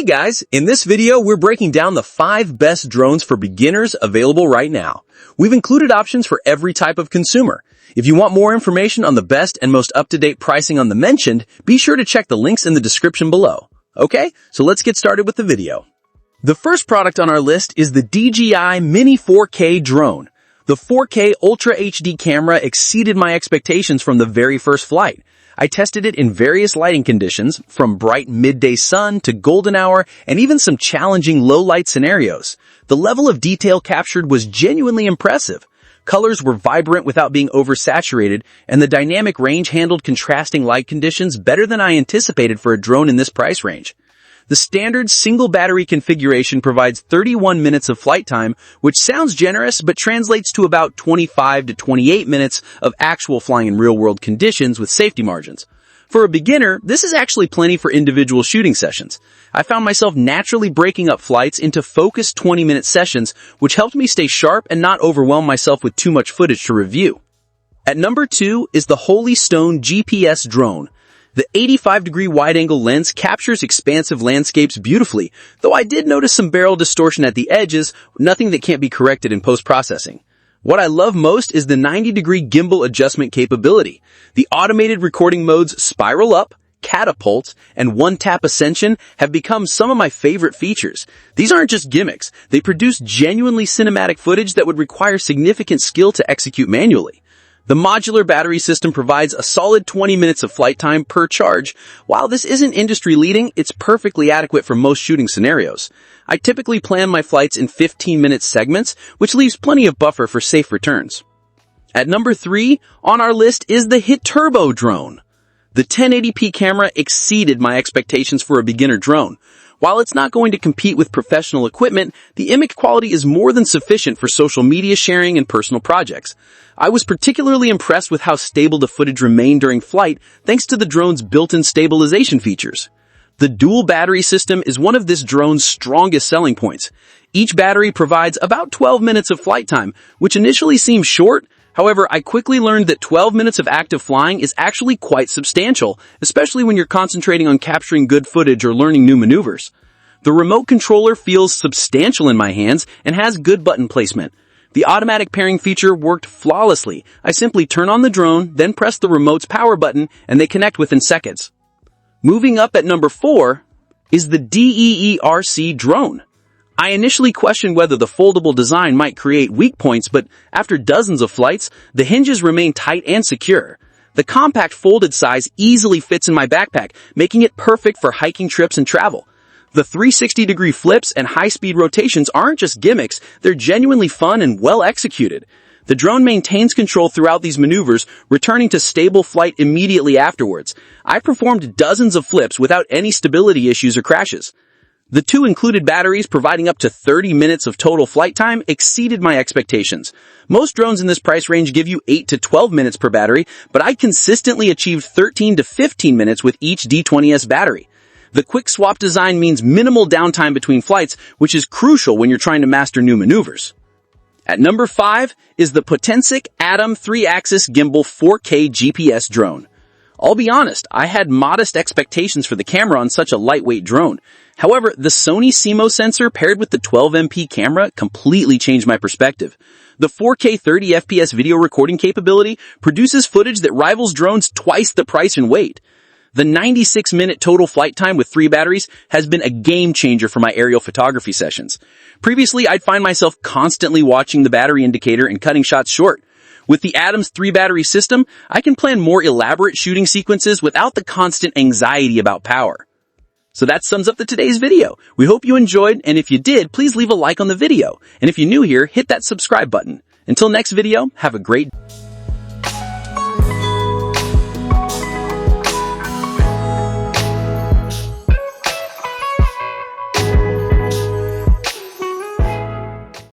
Hey guys, in this video we're breaking down the 5 best drones for beginners available right now. We've included options for every type of consumer. If you want more information on the best and most up-to-date pricing on the mentioned, be sure to check the links in the description below. Okay, so let's get started with the video. The first product on our list is the DJI Mini 4K drone. The 4K Ultra HD camera exceeded my expectations from the very first flight. I tested it in various lighting conditions, from bright midday sun to golden hour, and even some challenging low-light scenarios. The level of detail captured was genuinely impressive. Colors were vibrant without being oversaturated, and the dynamic range handled contrasting light conditions better than I anticipated for a drone in this price range. The standard single battery configuration provides 31 minutes of flight time, which sounds generous but translates to about 25 to 28 minutes of actual flying in real-world conditions with safety margins. For a beginner, this is actually plenty for individual shooting sessions. I found myself naturally breaking up flights into focused 20-minute sessions, which helped me stay sharp and not overwhelm myself with too much footage to review. At number 2 is the Holy Stone GPS drone. The 85-degree wide-angle lens captures expansive landscapes beautifully, though I did notice some barrel distortion at the edges, nothing that can't be corrected in post-processing. What I love most is the 90-degree gimbal adjustment capability. The automated recording modes Spiral Up, Catapult, and One-Tap Ascension have become some of my favorite features. These aren't just gimmicks. They produce genuinely cinematic footage that would require significant skill to execute manually. The modular battery system provides a solid 20 minutes of flight time per charge. While this isn't industry-leading, it's perfectly adequate for most shooting scenarios. I typically plan my flights in 15-minute segments, which leaves plenty of buffer for safe returns. At number 3 on our list is the Hiturbo Drone. The 1080p camera exceeded my expectations for a beginner drone. While it's not going to compete with professional equipment, the image quality is more than sufficient for social media sharing and personal projects. I was particularly impressed with how stable the footage remained during flight thanks to the drone's built-in stabilization features. The dual battery system is one of this drone's strongest selling points. Each battery provides about 12 minutes of flight time, which initially seemed short. However, I quickly learned that 12 minutes of active flying is actually quite substantial, especially when you're concentrating on capturing good footage or learning new maneuvers. The remote controller feels substantial in my hands and has good button placement. The automatic pairing feature worked flawlessly. I simply turn on the drone, then press the remote's power button, and they connect within seconds. Moving up at number 4 is the DEERC Drone. I initially questioned whether the foldable design might create weak points, but after dozens of flights, the hinges remain tight and secure. The compact folded size easily fits in my backpack, making it perfect for hiking trips and travel. The 360-degree flips and high-speed rotations aren't just gimmicks, they're genuinely fun and well executed. The drone maintains control throughout these maneuvers, returning to stable flight immediately afterwards. I performed dozens of flips without any stability issues or crashes. The 2 included batteries providing up to 30 minutes of total flight time exceeded my expectations. Most drones in this price range give you 8 to 12 minutes per battery, but I consistently achieved 13 to 15 minutes with each D20S battery. The quick swap design means minimal downtime between flights, which is crucial when you're trying to master new maneuvers. At number 5 is the Potensic Atom 3-axis Gimbal 4K GPS drone. I'll be honest, I had modest expectations for the camera on such a lightweight drone. However, the Sony CMOS sensor paired with the 12MP camera completely changed my perspective. The 4K 30 FPS video recording capability produces footage that rivals drones twice the price and weight. The 96-minute total flight time with 3 batteries has been a game changer for my aerial photography sessions. Previously, I'd find myself constantly watching the battery indicator and cutting shots short. With the Atom's 3-battery system, I can plan more elaborate shooting sequences without the constant anxiety about power. So that sums up today's video. We hope you enjoyed, and if you did, please leave a like on the video. And if you're new here, hit that subscribe button. Until next video, have a great day.